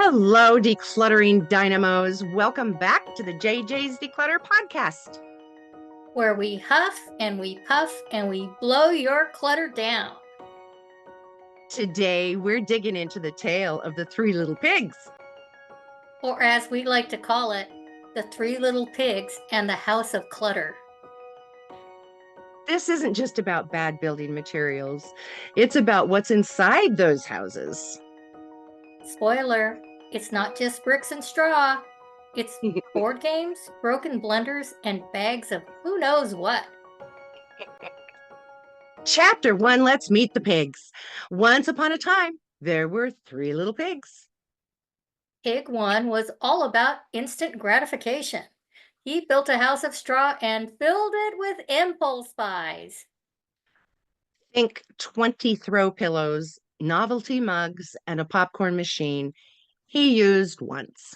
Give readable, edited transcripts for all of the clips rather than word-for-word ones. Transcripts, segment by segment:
Hello, decluttering dynamos. Welcome back to the JJs Declutter Podcast. Where we huff and we puff and we blow your clutter down. Today, we're digging into the tale of the three little pigs. Or as we like to call it, the three little pigs and the house of clutter. This isn't just about bad building materials, it's about what's inside those houses. Spoiler, it's not just bricks and straw. It's board games, broken blenders, and bags of who knows what. Chapter 1, let's meet the pigs. Once upon a time, there were three little pigs. Pig 1 was all about instant gratification. He built a house of straw and filled it with impulse buys. Think 20 throw pillows, novelty mugs, and a popcorn machine he used once.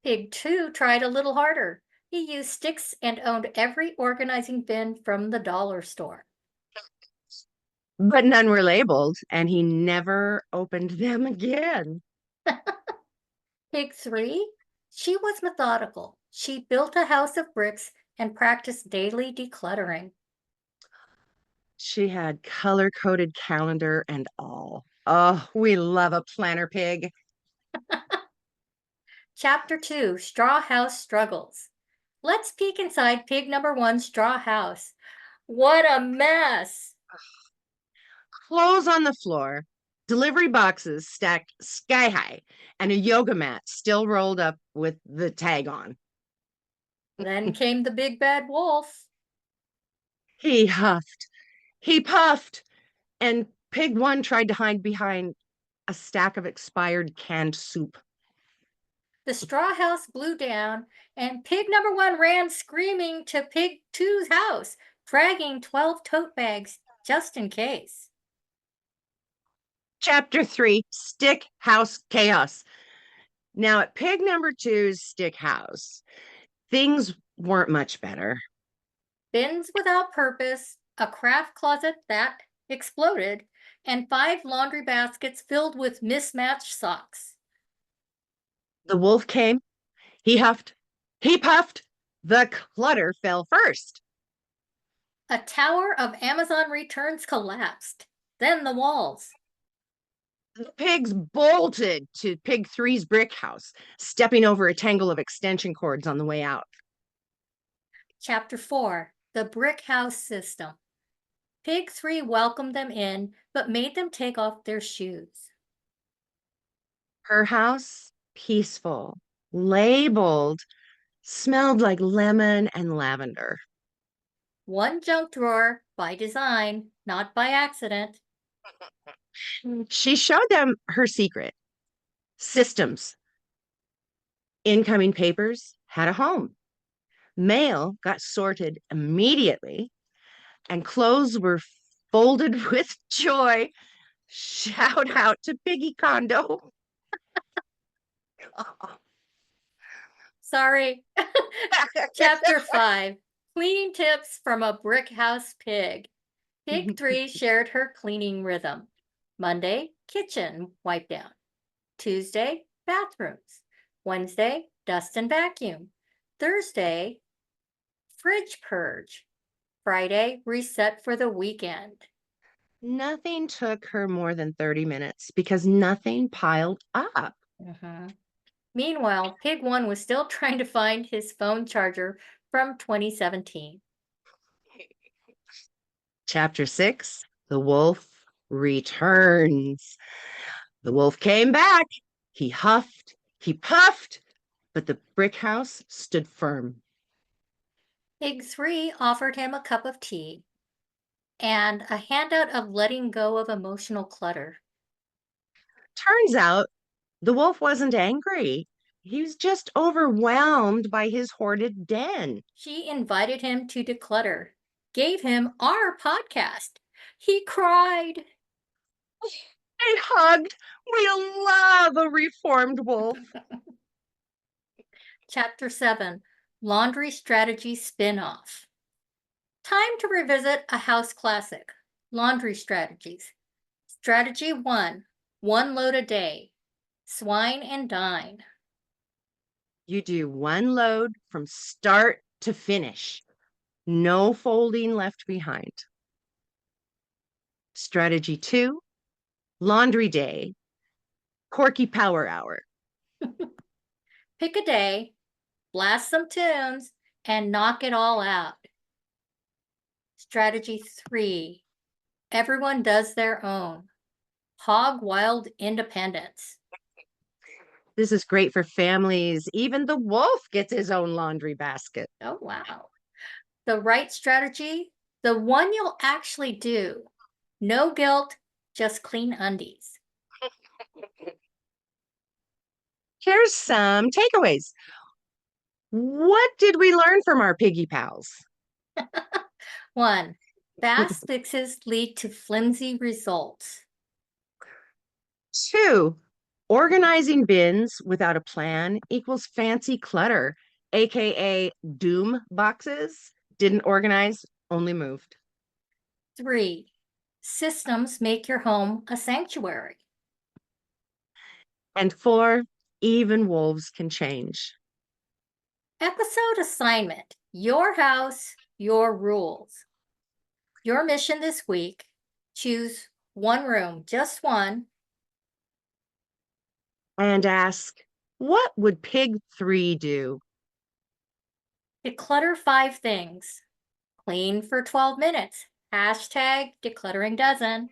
Pig 2 tried a little harder. He used sticks and owned every organizing bin from the dollar store. But none were labeled, and he never opened them again. Pig 3, she was methodical. She built a house of bricks and practiced daily decluttering. She had color-coded calendar and all. Oh, we love a planner pig. Chapter 2, Straw House Struggles. Let's peek inside pig number 1's straw house. What a mess! Clothes on the floor, delivery boxes stacked sky high, and a yoga mat still rolled up with the tag on. Then came the big bad wolf. He huffed, he puffed, and pig 1 tried to hide behind a stack of expired canned soup. The straw house blew down, and pig number 1 ran screaming to pig 2's house, dragging 12 tote bags just in case. Chapter 3, Stick House Chaos. Now, at pig number 2's stick house, things weren't much better. Bins without purpose, a craft closet that exploded, and 5 laundry baskets filled with mismatched socks. The wolf came, he huffed, he puffed, the clutter fell first. A tower of Amazon returns collapsed, then the walls. The pigs bolted to pig 3's brick house, stepping over a tangle of extension cords on the way out. Chapter 4, The Brick House System. Pig 3 welcomed them in, but made them take off their shoes. Her house, peaceful, labeled, smelled like lemon and lavender. One junk drawer by design, not by accident. She showed them her secret. Systems. Incoming papers had a home. Mail got sorted immediately, and clothes were folded with joy. Shout out to Piggy Condo. Sorry. Chapter 5, Cleaning Tips from a Brick House Pig. Pig 3 shared her cleaning rhythm. Monday, kitchen wipe down. Tuesday, bathrooms. Wednesday, dust and vacuum. Thursday, fridge purge. Friday, reset for the weekend. Nothing took her more than 30 minutes because nothing piled up. Meanwhile, Pig 1 was still trying to find his phone charger from 2017. Chapter 6, The Wolf Returns. The wolf came back. He huffed, he puffed, but the brick house stood firm. Pig 3 offered him a cup of tea and a handout of letting go of emotional clutter. Turns out the wolf wasn't angry. He was just overwhelmed by his hoarded den. She invited him to declutter, gave him our podcast. He cried. They hugged. We love a reformed wolf. Chapter 7, Laundry Strategy Spin-Off. Time to revisit a house classic, laundry strategies. Strategy 1, 1 load a day. Swine and dine. You do one load from start to finish. No folding left behind. Strategy 2, laundry day, Corky power hour. Pick a day, blast some tunes, and knock it all out. Strategy 3, everyone does their own. Hog wild independence. This is great for families. Even the wolf gets his own laundry basket. Oh, wow. The right strategy, the one you'll actually do. No guilt, just clean undies. Here's some takeaways. What did we learn from our piggy pals? 1, fast fixes lead to flimsy results. 2, organizing bins without a plan equals fancy clutter, aka doom boxes. Didn't organize, only moved. 3, systems make your home a sanctuary. And 4, even wolves can change. Episode assignment, your house, your rules. Your mission this week, choose one room, just one. And ask, what would Pig 3 do? Declutter 5 things. Clean for 12 minutes. Hashtag decluttering dozen.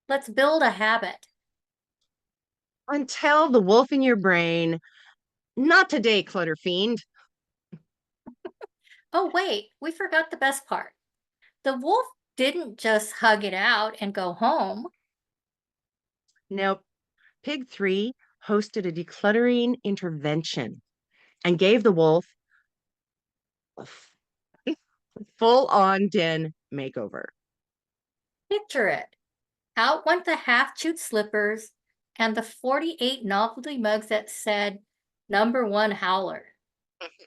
Let's build a habit. And tell the wolf in your brain, not today, clutter fiend. Oh, wait, we forgot the best part. The wolf didn't just hug it out and go home. Nope. Pig 3 hosted a decluttering intervention and gave the wolf a full-on den makeover. Picture it. Out went the half-chewed slippers and the 48 novelty mugs that said #1 howler.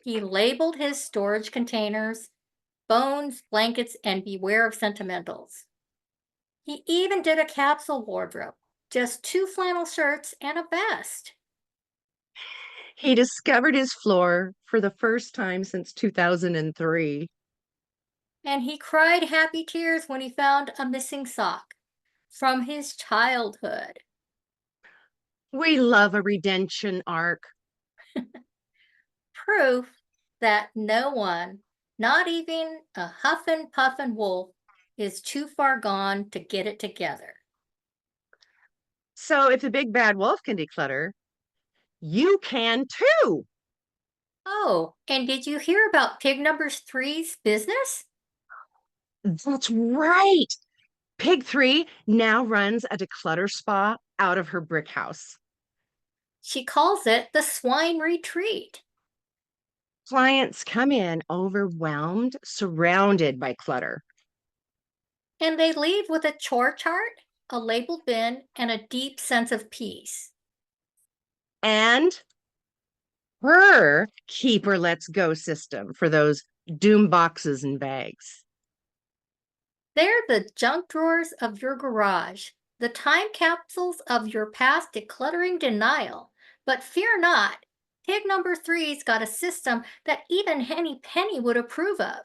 He labeled his storage containers, bones, blankets, and beware of sentimentals. He even did a capsule wardrobe, just 2 flannel shirts and a vest. He discovered his floor for the first time since 2003. And he cried happy tears when he found a missing sock from his childhood. We love a redemption arc. Proof that no one, not even a huffing puffing wolf, is too far gone to get it together. So if the big bad wolf can declutter, you can too. Oh, and did you hear about Pig number 3's business? That's right. Pig 3 now runs a declutter spa out of her brick house. She calls it the Swine Retreat. Clients come in overwhelmed, surrounded by clutter. And they leave with a chore chart, a labeled bin, and a deep sense of peace. And her keep or let's go system for those doom boxes and bags. They're the junk drawers of your garage, the time capsules of your past decluttering denial. But fear not, Pig number 3's got a system that even Henny Penny would approve of.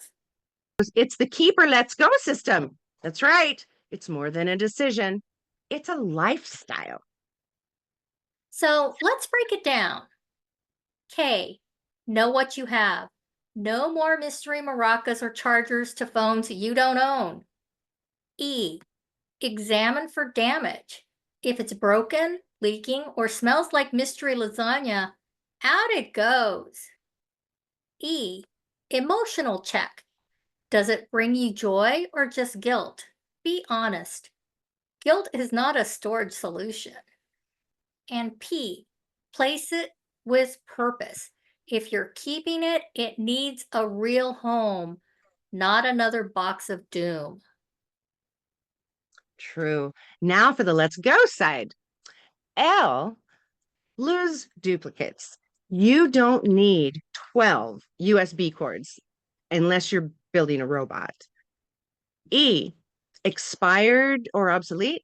It's the keep or let's go system. That's right. It's more than a decision. It's a lifestyle. So let's break it down. K, know what you have. No more mystery maracas or chargers to phones you don't own. E, examine for damage. If it's broken, leaking, or smells like mystery lasagna, out it goes. E, emotional check. Does it bring you joy or just guilt? Be honest. Guilt is not a storage solution. And P, place it with purpose. If you're keeping it, it needs a real home, not another box of doom. True. Now for the let's go side. L, lose duplicates. You don't need 12 USB cords unless you're building a robot. E, expired or obsolete,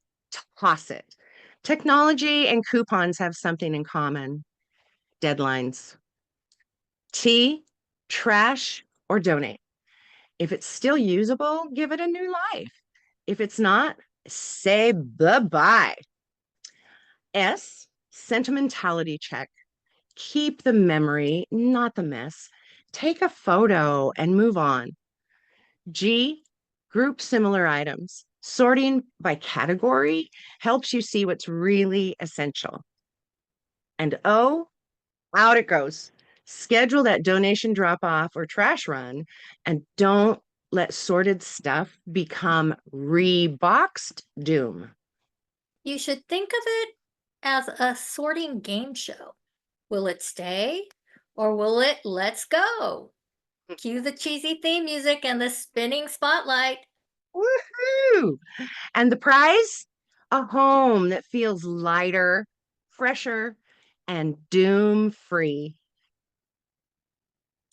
toss it. Technology and coupons have something in common: deadlines. T, trash or donate. If it's still usable, give it a new life. If it's not, say bye-bye. S, sentimentality check. Keep the memory, not the mess. Take a photo and move on. G, group similar items. Sorting by category helps you see what's really essential. And O, out it goes. Schedule that donation drop off or trash run, and don't let sorted stuff become reboxed doom. You should think of it as a sorting game show. Will it stay or will it let's go? Cue the cheesy theme music and the spinning spotlight. Woohoo! And the prize? A home that feels lighter, fresher, and doom free.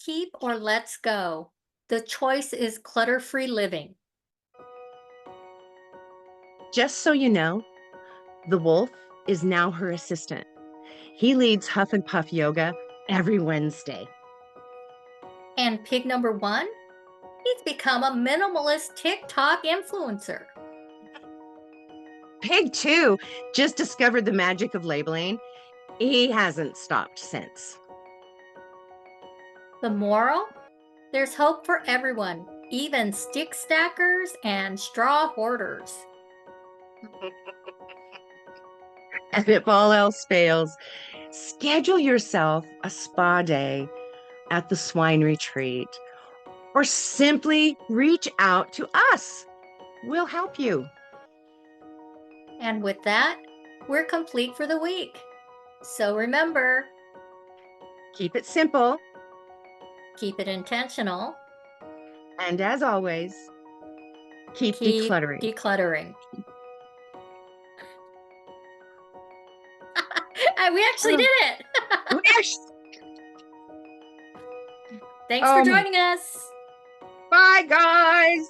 Keep or let's go. The choice is clutter-free living. Just so you know, the wolf is now her assistant. He leads Huff and Puff yoga every Wednesday. And pig number 1? He's become a minimalist TikTok influencer. Pig 2 just discovered the magic of labeling. He hasn't stopped since. The moral? There's hope for everyone, even stick stackers and straw hoarders. And if all else fails, schedule yourself a spa day at the swine retreat, or simply reach out to us. We'll help you. And with that, we're complete for the week. So remember, Keep it simple. keep it intentional. And as always, keep decluttering. Decluttering. We actually did it. Thanks for joining us. Bye, guys.